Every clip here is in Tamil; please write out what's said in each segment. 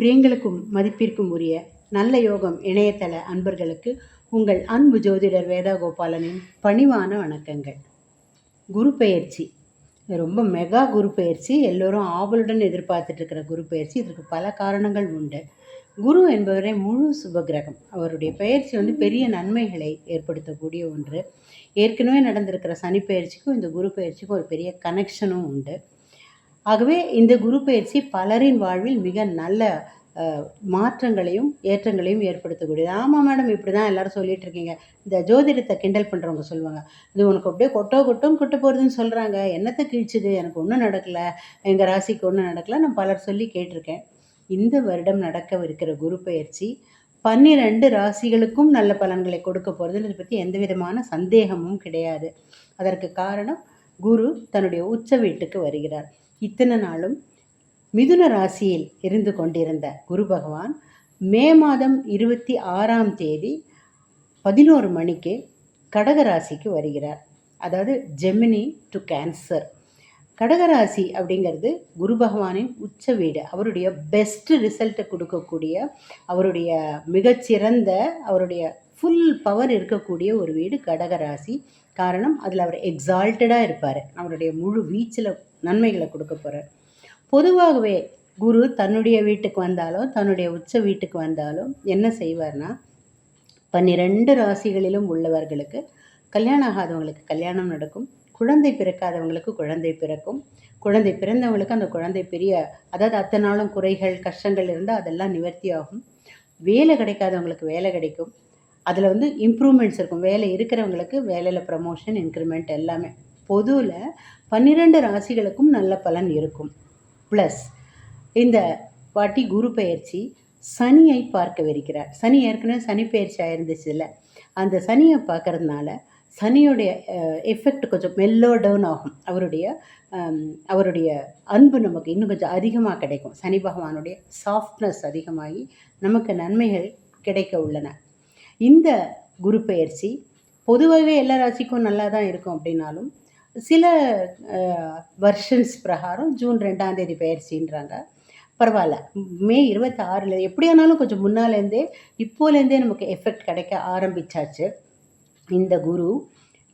பிரியங்களுக்கும் மதிப்பிற்கும் உரிய நல்ல யோகம் இணையதள அன்பர்களுக்கு உங்கள் அன்பு ஜோதிடர் வேதா கோபாலனின் பணிவான வணக்கங்கள். குரு பெயர்ச்சி ரொம்ப மெகா குரு பெயர்ச்சி, எல்லோரும் ஆவலுடன் எதிர்பார்த்துட்டு இருக்கிற குரு பெயர்ச்சி. இதற்கு பல காரணங்கள் உண்டு. குரு என்பவரே முழு சுபகிரகம். அவருடைய பெயர்ச்சி பெரிய நன்மைகளை ஏற்படுத்தக்கூடிய ஒன்று. ஏற்கனவே நடந்திருக்கிற சனி பெயர்ச்சிக்கும் இந்த குரு பெயர்ச்சிக்கும் ஒரு பெரிய கனெக்ஷனும் உண்டு. ஆகவே இந்த குரு பெயர்ச்சி பலரின் வாழ்வில் மிக நல்ல மாற்றங்களையும் ஏற்றங்களையும் ஏற்படுத்தக்கூடியது. ஆமாம் மேடம், இப்படி தான் எல்லாரும் சொல்லிட்டு இருக்கீங்க. இந்த ஜோதிடத்தை கிண்டல் பண்ணுறவங்க சொல்லுவாங்க, இது உனக்கு அப்படியே கொட்டும் கொட்ட போகிறதுன்னு சொல்கிறாங்க, என்னத்தை கிழிச்சுது, எனக்கு ஒன்றும் நடக்கலை, எங்கள் ராசிக்கு ஒன்றும் நடக்கலை, நான் பலர் சொல்லி கேட்டிருக்கேன். இந்த வருடம் நடக்கவிருக்கிற குரு பெயர்ச்சி 12 ராசிகளுக்கும் நல்ல பலன்களை கொடுக்க போகிறதுன்னு பற்றி எந்த விதமான சந்தேகமும் கிடையாது. அதற்கு காரணம் குரு தன்னுடைய உச்ச வீட்டுக்கு வருகிறார். இத்தனை நாளும் மிதுன ராசியில் இருந்து கொண்டிருந்த குரு பகவான் மே மாதம் 26ஆம் தேதி 11 மணிக்கு கடகராசிக்கு வருகிறார். அதாவது ஜெமினி டு கேன்சர். கடகராசி அப்படிங்கிறது குரு பகவானின் உச்ச வீடு. அவருடைய பெஸ்ட் ரிசல்ட்டை கொடுக்கக்கூடிய, அவருடைய மிகச்சிறந்த, அவருடைய ஃபுல் பவர் இருக்கக்கூடிய ஒரு வீடு கடகராசி. காரணம், அதில் அவர் எக்ஸால்ட்டடாக இருப்பார். அவருடைய முழு வீச்சில் நன்மைகளை கொடுக்க போகிறார். பொதுவாகவே குரு தன்னுடைய வீட்டுக்கு வந்தாலும் தன்னுடைய உச்ச வீட்டுக்கு வந்தாலும் என்ன செய்வார்னா, 12 ராசிகளிலும் உள்ளவர்களுக்கு கல்யாணம் ஆகாதவங்களுக்கு கல்யாணம் நடக்கும், குழந்தை பிறக்காதவங்களுக்கு குழந்தை பிறக்கும், குழந்தை பிறந்தவங்களுக்கு அந்த குழந்தை பெரிய, அதாவது அத்தனை நாளும் குறைகள் கஷ்டங்கள் இருந்தால் அதெல்லாம் நிவர்த்தி ஆகும். வேலை கிடைக்காதவங்களுக்கு வேலை கிடைக்கும். அதில் இம்ப்ரூவ்மெண்ட்ஸ் இருக்கும். வேலை இருக்கிறவங்களுக்கு வேலையில் ப்ரமோஷன், இன்க்ரிமெண்ட் எல்லாமே. பொதுவில் 12 ராசிகளுக்கும் நல்ல பலன் இருக்கும். ப்ளஸ் இந்த வாட்டி குரு பெயர்ச்சி சனியை பார்க்கவிருக்கிறார். சனி ஏற்கனவே சனி பெயர்ச்சி ஆயிருந்துச்சு இல்லை, அந்த சனியை பார்க்கறதுனால சனியுடைய எஃபெக்ட் கொஞ்சம் மெல்லோ டவுன் ஆகும். அவருடைய அன்பு நமக்கு இன்னும் கொஞ்சம் அதிகமாக கிடைக்கும். சனி பகவானுடைய சாஃப்ட்னஸ் அதிகமாகி நமக்கு நன்மைகள் கிடைக்க உள்ளன. இந்த குரு பெயர்ச்சி பொதுவாகவே எல்லா ராசிக்கும் நல்லா தான் இருக்கும். அப்படின்னாலும் சில வெர்ஷன்ஸ் பிரகாரம் ஜூன் 2ஆம் தேதி பெயர்ச்சின்றாங்க. பரவாயில்ல, மே 26 எப்படியானாலும் கொஞ்சம் முன்னாலேருந்தே இப்போலேருந்தே நமக்கு எஃபெக்ட் கிடைக்க ஆரம்பித்தாச்சு. இந்த குரு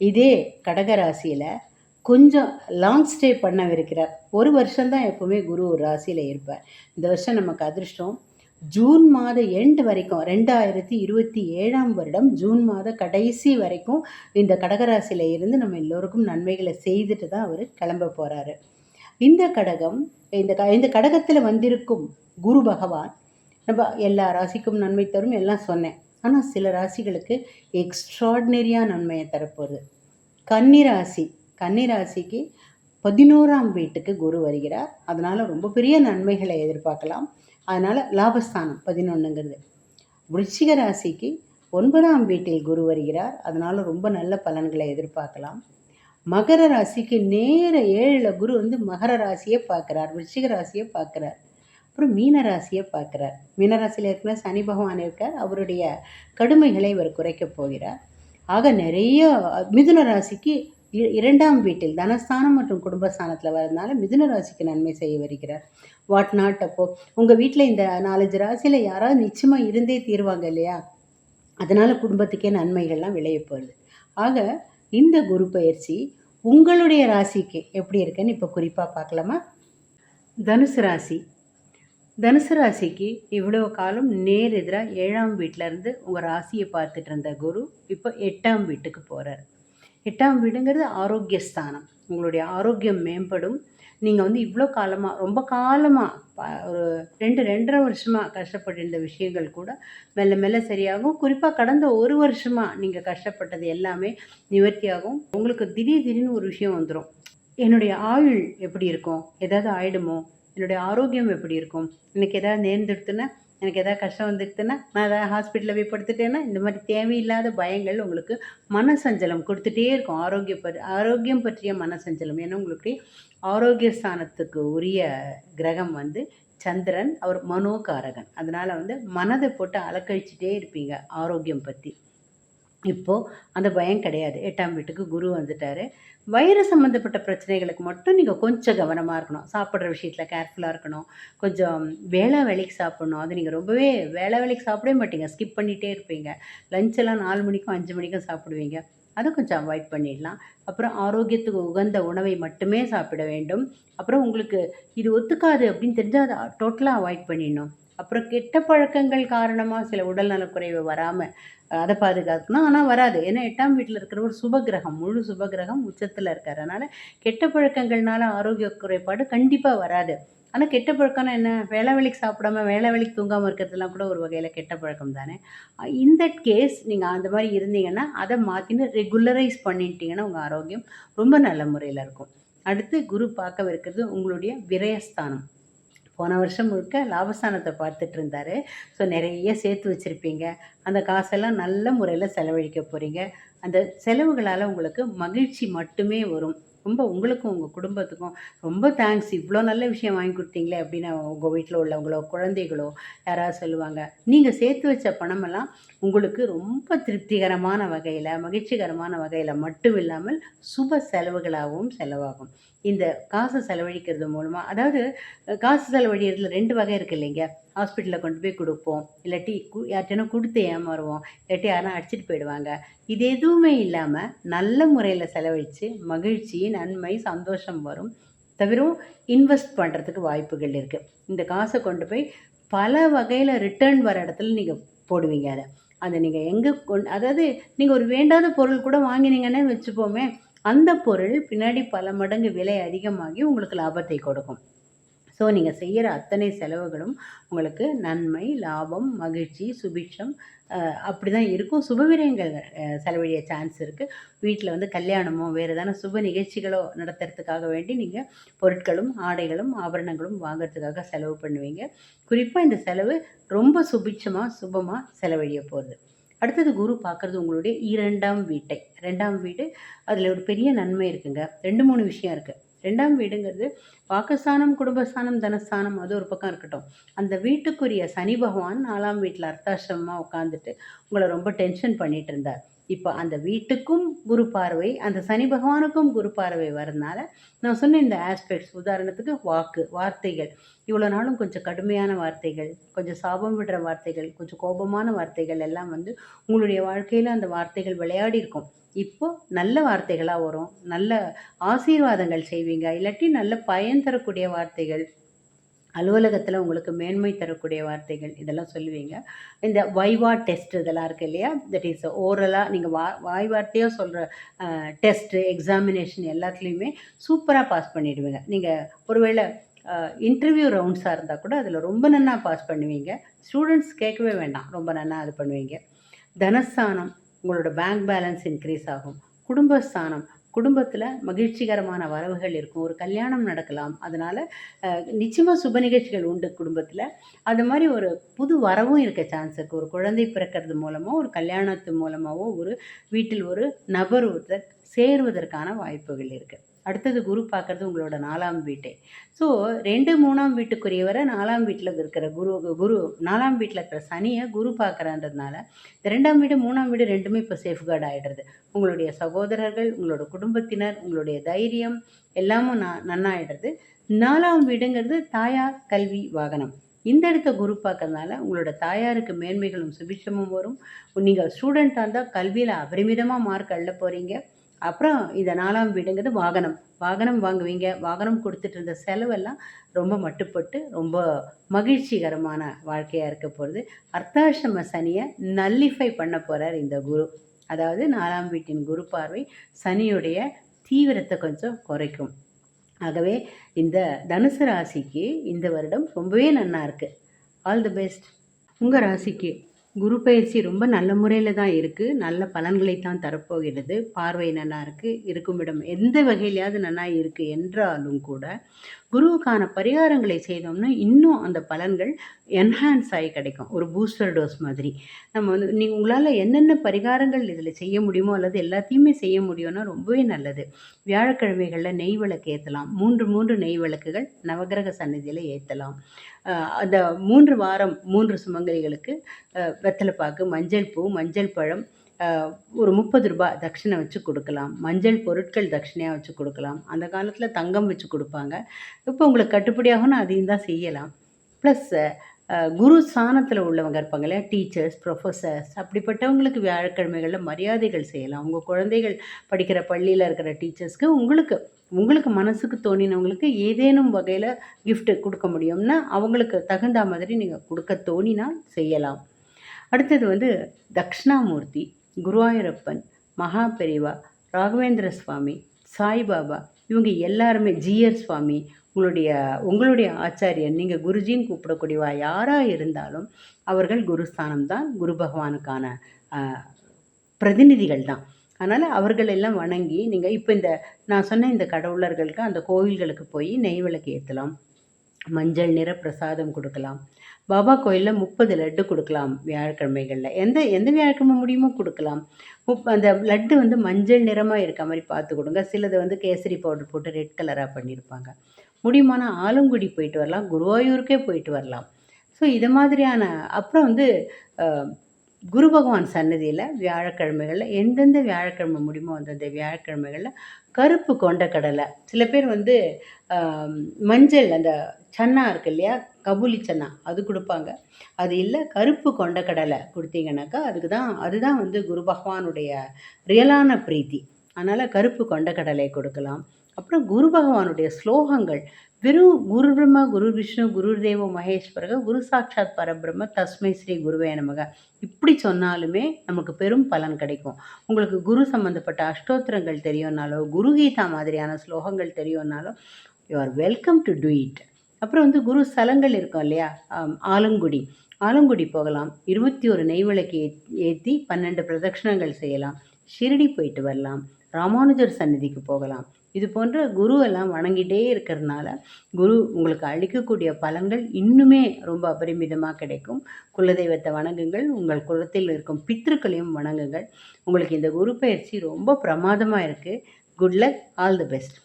இதே கடகராசியில் கொஞ்சம் லாங் ஸ்டே பண்ணவிருக்கிறார். ஒரு வருஷம்தான் எப்போவுமே குரு ஒரு ராசியில் இருப்பார். இந்த வருஷம் நமக்கு அதிர்ஷ்டம் ஜூன் மாத எண்டு வரைக்கும், 2027ஆம் வருடம் ஜூன் மாத கடைசி வரைக்கும் இந்த கடகராசியில் இருந்து நம்ம எல்லோருக்கும் நன்மைகளை செய்துட்டு தான் அவர் கிளம்ப போகிறாரு. இந்த கடகம், இந்த கடகத்தில் வந்திருக்கும் குரு பகவான் நம்ம எல்லா ராசிக்கும் நன்மை தரும் எல்லாம் சொன்னேன். ஆனால் சில ராசிகளுக்கு எக்ஸ்ட்ராடினரியாக நன்மையை தரப்போகுது. கன்னிராசிக்கு 11ஆம் வீட்டுக்கு குரு வருகிறார். அதனால் ரொம்ப பெரிய நன்மைகளை எதிர்பார்க்கலாம். அதனால் லாபஸ்தானம் 11ங்கிறது. விருச்சிக ராசிக்கு 9ஆம் வீட்டில் குரு வருகிறார். அதனால் ரொம்ப நல்ல பலன்களை எதிர்பார்க்கலாம். மகர ராசிக்கு நேர 7ல் குரு மகர ராசியை பார்க்குறார், விருச்சிக ராசியை பார்க்குறார். அப்புறம் மீன ராசியை பார்க்குறார். மீனராசியில் இருக்கிற சனி பகவான் இருக்கார். அவருடைய கடுமைகளை இவர் குறைக்கப் போகிறார். ஆக நிறைய மிதுன ராசிக்கு 2ஆம் வீட்டில் தனஸ்தானம் மற்றும் குடும்பஸ்தானத்தில் வரதுனால மிதுன ராசிக்கு நன்மை செய்ய வருகிறார். What not. அப்போது உங்கள் வீட்டில் இந்த 4-5 ராசியில் யாராவது நிச்சயமாக இருந்தே தீர்வாங்க இல்லையா? அதனால் குடும்பத்துக்கே நன்மைகள்லாம் விளைய போகுது. ஆக இந்த குரு பயிற்சி உங்களுடைய ராசிக்கு எப்படி இருக்குன்னு இப்போ குறிப்பாக பார்க்கலாமா? தனுசு ராசிக்கு இவ்வளோ காலம் நேர் எதிராக 7ஆம் வீட்டிலேருந்து உங்கள் ராசியை பார்த்துட்டு இருந்த குரு இப்போ 8ஆம் வீட்டுக்கு போகிறார். 8ஆம் வீடுங்கிறது ஆரோக்கியஸ்தானம். உங்களுடைய ஆரோக்கியம் மேம்படும். நீங்கள் இவ்வளோ காலமாக, ரொம்ப காலமாக, ஒரு 2-2.5 வருஷமாக கஷ்டப்பட்டு இருந்த விஷயங்கள் கூட மெல்ல மெல்ல சரியாகும். குறிப்பாக கடந்த ஒரு வருஷமாக நீங்கள் கஷ்டப்பட்டது எல்லாமே நிவர்த்தியாகும். உங்களுக்கு திடீர்னு ஒரு விஷயம் வந்துடும். என்னுடைய ஆயுள் எப்படி இருக்கும், ஏதாவது ஆயிடுமோ, என்னுடைய ஆரோக்கியம் எப்படி இருக்கும், எனக்கு ஏதாவது நேர்ந்துடுத்துன்னா, எனக்கு எதாவது கஷ்டம் வந்துடுதுன்னா, நான் எதாவது ஹாஸ்பிட்டலில் போய் படுத்துட்டேன்னா, இந்த மாதிரி தேவையில்லாத பயங்கள் உங்களுக்கு மனசஞ்சலம் கொடுத்துட்டே இருக்கும். ஆரோக்கியம் பற்றிய மனசஞ்சலம். ஏன்னா உங்களுக்கு ஆரோக்கிய ஸ்தானத்துக்கு உரிய கிரகம் சந்திரன். அவர் மனோகாரகன். அதனால் மனதை போட்டு அலக்கழிச்சிட்டே இருப்பீங்க ஆரோக்கியம் பற்றி. இப்போது அந்த பயம் கிடையாது. 8ஆம் வீட்டுக்கு குரு வந்துட்டாரு. வயிறு சம்மந்தப்பட்ட பிரச்சனைகளுக்கு மட்டும் நீங்கள் கொஞ்சம் கவனமா இருக்கணும். சாப்பிடுற விஷயத்துல கேர்ஃபுல்லா இருக்கணும். கொஞ்சம் வேளா வேளைக்கு சாப்பிடணும். அது நீங்கள் ரொம்பவே வேளா வேளைக்கு சாப்பிடவே மாட்டீங்க. ஸ்கிப் பண்ணிட்டே இருப்பீங்க. லஞ்ச் எல்லாம் 4 மணிக்கும் 5 மணிக்கும் சாப்பிடுவீங்க. அத கொஞ்சம் அவாய்ட் பண்ணிடலாம். அப்புறம் ஆரோக்கியத்துக்கு உகந்த உணவை மட்டுமே சாப்பிட வேண்டும். அப்புறம் உங்களுக்கு இது ஒத்துக்காது அப்படின்னு தெரிஞ்சா அத டோட்டலா அவாய்ட் பண்ணிடணும். அப்புறம் கெட்ட பழக்கங்கள் காரணமா சில உடல் நலக்குறைவு வராம அத பாதுகாக்கணும். ஆனா வராது. ஏன்னா 8ஆம் வீட்ல இருக்கிறவர் சுபக்கிரகம். முழு சுபக்கிரகம் உச்சத்துல இருக்காரு. அதனால கெட்ட பழக்கங்கள்னால ஆரோக்கிய குறைபாடு கண்டிப்பா வராது. ஆனா கெட்ட பழக்கம்னா என்ன? வேளா வேளைக்கு சாப்பிடாம, வேளா வேளைக்கு தூங்காம இருக்கிறதெல்லாம் கூட ஒரு வகையில கெட்ட பழக்கம் தானே! இன் தட் கேஸ் நீங்க அந்த மாரி இருந்தீங்கன்னா, அத மாத்தின்னு ரெகுலரைஸ் பண்ணிட்டீங்கன்னா, உங்க ஆரோக்கியம் ரொம்ப நல்ல முறையில இருக்கும். அடுத்து குரு பார்க்கவிருக்கிறது உங்களுடைய விரயஸ்தானம். போன வருஷம் முழுக்க லாபஸ்தானத்த பார்த்துட்டு இருந்தாரு. ஸோ நெறைய சேர்த்து வச்சிருப்பீங்க. அந்த காசெல்லாம் நல்ல முறையில செலவழிக்க போறீங்க. அந்த செலவுகளால உங்களுக்கு மகிழ்ச்சி மட்டுமே வரும். ரொம்ப உங்களுக்கும், உங்க குடும்பத்துக்கும் ரொம்ப தேங்க்ஸ் இவ்ளோ நல்ல விஷயம் வாங்கி குடுத்தீங்களே! அப்படின்னு உங்க வீட்ல உள்ளவங்களோ, குழந்தைகளோ யாராவது சொல்லுவாங்க. நீங்க சேர்த்து வச்ச பணமெல்லாம் உங்களுக்கு ரொம்ப திருப்திகரமான வகையில, மகிழ்ச்சிகரமான வகையில மட்டும் இல்லாமல், சுப செலவுகளாகவும் செலவாகும். இந்த காசு செலவழிக்கிறது மூலமா அதாவது காசு செலவழியறதுல 2 வகை இருக்கு இல்லைங்க. ஹாஸ்பிட்டல்ல கொண்டு போய் குடுப்போம். இல்லாட்டி யார்ட்டனா குடுத்து ஏமாறுவோம். இல்லாட்டி யாருனா அடிச்சுட்டு போயிடுவாங்க. இது எதுவுமே இல்லாம, நல்ல முறையில செலவழிச்சு, மகிழ்ச்சி, நன்மை, சந்தோஷம் வரும். தவிர இன்வெஸ்ட் பண்றதுக்கு வாய்ப்புகள் இருக்கு. இந்த காச கொண்டு போய் பல வகையில ரிட்டர்ன் வர இடத்துல நீங்க போடுவீங்க அத. அத நீங்க எங்க அதாவது நீங்க ஒரு வேண்டாத பொருள் கூட வாங்கினீங்கன்னே வச்சுப்போமே, அந்த பொருள் பின்னாடி பல மடங்கு விலை அதிகமாகி உங்களுக்கு லாபத்தை கொடுக்கும். ஸோ நீங்க செய்யற அத்தனை செலவுகளும் உங்களுக்கு நன்மை, லாபம், மகிழ்ச்சி, சுபிட்சம் அப்படிதான் இருக்கும். சுபவிரயங்கள் செலவழிய சான்ஸ் இருக்கு. வீட்ல வந்து கல்யாணமோ, வேற எதான சுப நிகழ்ச்சிகளோ நடத்துறதுக்காக வேண்டி நீங்க பொருட்களும், ஆடைகளும், ஆபரணங்களும் வாங்குறதுக்காக செலவு பண்ணுவீங்க. குறிப்பா இந்த செலவு ரொம்ப சுபிட்சமா, சுபமா செலவழிய போறது. அடுத்தது குரு பார்க்கறது உங்களுடைய 2ஆம் வீட்டை. 2ஆம் வீடு அதில ஒரு பெரிய நன்மை இருக்குங்க. 2, 3 விஷயம் இருக்கு. 2ஆம் வீடுங்கிறது வாக்குஸ்தானம், குடும்பஸ்தானம், தனஸ்தானம் அது ஒரு பக்கம் இருக்கட்டும். அந்த வீட்டுக்குரிய சனி பகவான் 4ஆம் வீட்ல அர்த்தாஷ்டமமா உட்காந்துட்டு உங்கள ரொம்ப டென்ஷன் பண்ணிட்டு இருந்தார். இப்ப அந்த வீட்டுக்கும் குரு பார்வை, அந்த சனி பகவானுக்கும் குரு பார்வை வரதுனால, நான் சொன்ன இந்த ஆஸ்பெக்ட்ஸ் உதாரணத்துக்கு வாக்கு, வார்த்தைகள். இவ்வளோ நாளும் கொஞ்சம் கடுமையான வார்த்தைகள், கொஞ்சம் சாபம் விடுற வார்த்தைகள், கொஞ்சம் கோபமான வார்த்தைகள் எல்லாம் வந்து உங்களுடைய வாழ்க்கையில அந்த வார்த்தைகள் விளையாடியிருக்கும். இப்போ நல்ல வார்த்தைகளா வரும். நல்ல ஆசீர்வாதங்கள் செய்வீங்க. இல்லாட்டி நல்ல பயன் தரக்கூடிய வார்த்தைகள், அலுவலகத்தில உங்களுக்கு மேன்மை தரக்கூடிய வார்த்தைகள் இதெல்லாம் சொல்லுவீங்க. இந்த வைவா டெஸ்ட் இதெல்லாம் இருக்கு இல்லையா? தட் இஸ் ஓரலா நீங்க வாய் வார்த்தையா சொல்ற டெஸ்ட்டு, எக்ஸாமினேஷன் எல்லாத்துலயுமே சூப்பரா பாஸ் பண்ணிடுவீங்க. நீங்க ஒருவேள இன்டர்வியூ ரவுண்ட்ஸா இருந்தா கூட அதில ரொம்ப நன்னா பாஸ் பண்ணுவீங்க. ஸ்டூடண்ட்ஸ் கேட்கவே வேண்டாம். ரொம்ப நன்னா இது பண்ணுவீங்க. தனஸ்தானம் உங்களோட பேங்க் பேலன்ஸ் இன்க்ரீஸ் ஆகும். குடும்பஸ்தானம் குடும்பத்தில மகிழ்ச்சிகரமான வரவுகள் இருக்கும். ஒரு கல்யாணம் நடக்கலாம். அதனால நிச்சயமா சுப நிகழ்ச்சிகள் உண்டு குடும்பத்தில. அது மாரி ஒரு புது வரவும் இருக்க சான்ஸ் இருக்கு. ஒரு குழந்தை பிறக்கிறது மூலமோ, ஒரு கல்யாணத்து மூலமாவோ ஒரு வீட்டில் ஒரு நபர் ஒருத்தர் சேருவதற்கான வாய்ப்புகள் இருக்கு. அடுத்தது குரு பார்க்கறது உங்களோட 4ஆம் வீட்டை. ஸோ 2, 3ஆம் வீட்டுக்குரியவர 4ஆம் வீட்ல இருக்கிற குரு 4ஆம் வீட்ல இருக்கிற சனிய குரு பார்க்குறான்றதுனால, 2ஆம் வீடு, 3ஆம் வீடு 2மே இப்போ சேஃப்கார்ட் ஆயிடுறது. உங்களுடைய சகோதரர்கள், உங்களோட குடும்பத்தினர், உங்களுடைய தைரியம் எல்லாமும் நன்னாயிடுறது. 4ஆம் வீடுங்கிறது தாயார், கல்வி, வாகனம். இந்த இடத்த குரு பார்க்கறதுனால உங்களோட தாயாருக்கு மேன்மைகளும், சுபிட்சமும் வரும். நீங்க ஸ்டூடெண்ட்டா இருந்தா கல்வியில அபரிமிதமா மார்க் அள்ள போறீங்க. அப்புறம் இந்த 4ஆம் வீடுங்கிறது வாகனம். வாகனம் வாங்குவீங்க. வாகனம் குடுத்துட்டு இருந்த செலவெல்லாம் ரொம்ப மட்டுப்பட்டு, ரொம்ப மகிழ்ச்சிகரமான வாழ்க்கையா இருக்க போறது. அர்த்தாஷ்டம சனிய நல்லிஃபை பண்ண போறார் இந்த குரு. அதாவது 4ஆம் வீட்டின் குரு பார்வை சனியுடைய தீவிரத்த கொஞ்சம் குறைக்கும். ஆகவே இந்த தனுசு ராசிக்கு இந்த வருடம் ரொம்பவே நன்னா இருக்கு. All the best. உங்க ராசிக்கு குரு பயிற்சி ரொம்ப நல்ல முறையில தான் இருக்கு. நல்ல பலன்களை தான் தரப்போகிறது. பார்வை நன்னா இருக்கு. இருக்கும் இடம் எந்த வகையிலயாவது நன்னா இருக்கு என்றாலும் கூட, குருவுக்கான பரிகாரங்களை செய்தோம்னா, இன்னும் அந்த பலன்கள் என்ஹான்ஸ் ஆயி கிடைக்கும். ஒரு பூஸ்டர் டோஸ் மாதிரி. நம்ம வந்து உங்களால என்னென்ன பரிகாரங்கள் இதில செய்ய முடியுமோ, அல்லது எல்லாத்தையுமே செய்ய முடியும்னா ரொம்பவே நல்லது. வியாழக்கிழமைகள்ல நெய் விளக்கு ஏத்தலாம். 3 நெய் விளக்குகள் நவக்கிரக சன்னதியில ஏத்தலாம். அந்த 3 வாரம் 3 சுமங்கலிகளுக்கு வெத்தல பாக்கு, மஞ்சள் பூ, மஞ்சள் பழம் ஒரு ₹30 தட்சணை வச்சு கொடுக்கலாம். மஞ்சள் பொருட்கள் தட்சணையா வச்சு கொடுக்கலாம். அந்த காலத்தில தங்கம் வச்சு கொடுப்பாங்க. இப்போ உங்களுக்கு கட்டுப்படியாகும்னா அதையும் தான் செய்யலாம். ப்ளஸ் குரு ஸ்தானத்தில உள்ளவங்க இருப்பாங்க இல்லையா? டீச்சர்ஸ், ப்ரொஃபசர்ஸ் அப்படிப்பட்டவங்களுக்கு வியாழக்கிழமைகள்ல மரியாதைகள் செய்யலாம். உங்க குழந்தைகள் படிக்கிற பள்ளியில இருக்கிற டீச்சர்ஸ்க்கு உங்களுக்கு மனசுக்கு தோணினவங்களுக்கு ஏதேனும் வகையில கிஃப்ட் குடுக்க முடியும்னா, அவங்களுக்கு தகுந்தா மாதிரி நீங்க குடுக்க தோணினால் செய்யலாம். அடுத்தது வந்து தக்ஷணாமூர்த்தி, குருவாயூரப்பன், மகா பெரிவா, ராகவேந்திர சுவாமி, சாய்பாபா இவங்க எல்லாருமே ஜீயர் சுவாமி, உங்களுடைய ஆச்சாரியன், நீங்க குருஜின்னு கூப்பிடக்கூடியவா யாரா இருந்தாலும், அவர்கள் குருஸ்தானம் தான் குரு பகவானுக்கான அ பிரதிநிதிகள் தான். அதனால அவர்கள் எல்லாம் வணங்கி, நீங்க இப்ப நான் சொன்ன இந்த கடவுளர்களுக்கு அந்த கோவில்களுக்கு போய் நெய் விளக்கு ஏத்தலாம். மஞ்சள் நிற பிரசாதம் குடுக்கலாம். பாபா கோயில்ல 30 லட்டு குடுக்கலாம் வியாழக்கிழமைகள்ல. எந்த எந்த வியாழக்கிழமை முடியுமோ குடுக்கலாம். அந்த லட்டு வந்து மஞ்சள் நிறமா இருக்க மாரி பார்த்து குடுங்க. சிலது வந்து கேசரி பவுடர் போட்டு ரெட் கலரா பண்ணியிருப்பாங்க. முடியுமானா ஆலங்குடி போயிட்டு வரலாம். குருவாயூருக்கே போயிட்டு வரலாம். ஸோ இது மாதிரியான அப்புறம் வந்து அ குரு பகவான் சன்னதியில வியாழக்கிழமைகள்ல எந்தெந்த வியாழக்கிழமை முடியுமோ அந்தந்த வியாழக்கிழமைகள்ல கருப்பு கொண்டைக்கடலை. சில பேர் வந்து அ மஞ்சள் அந்த சன்னா இருக்கு இல்லையா? கபூலி சன்னா அது குடுப்பாங்க. அது இல்ல கருப்பு கொண்டைக்கடலை குடுத்தீங்கன்னாக்கா, அதுதான் வந்து குரு பகவானுடைய ரியலான பிரீத்தி. அதனால கருப்பு கொண்டைக்கடலை கொடுக்கலாம். அப்புறம் குரு பகவானுடைய ஸ்லோகங்கள் வெறும் குரு பிரம்மா, குரு விஷ்ணு, குரு தேவோ மகேஸ்வரக, குரு சாட்சாத் பரபிரம்ம, தஸ்மை ஸ்ரீ குருவே நமக. இப்படி சொன்னாலுமே நமக்கு பெரும் பலன் கிடைக்கும். உங்களுக்கு குரு சம்மந்தப்பட்ட அஷ்டோத்திரங்கள் தெரியும்னாலோ, குரு கீதா மாதிரியான ஸ்லோகங்கள் தெரியும்னாலோ, you are welcome to do it. அப்புறம் வந்து குரு ஸ்தலங்கள் இருக்கும் இல்லையா? ஆலங்குடி. ஆலங்குடி போகலாம். 21 நெய் விளக்கு ஏத்தி 12 பிரதட்சணங்கள் செய்யலாம். ஷிரடி போயிட்டு வரலாம். ராமானுஜர் சந்நிதிக்கு போகலாம். இது போன்ற குரு எல்லாம் வணங்கிட்டே இருக்கிறதுனால, குரு உங்களுக்கு அளிக்கக்கூடிய பலன்கள் இன்னுமே ரொம்ப அபரிமிதமா கிடைக்கும். குலதெய்வத்தை வணங்குங்கள். உங்கள் குலத்தில் இருக்கும் பித்ருக்களையும் வணங்குங்கள். உங்களுக்கு இந்த குரு பயிற்சி ரொம்ப பிரமாதமா இருக்கு. Good luck. All the best.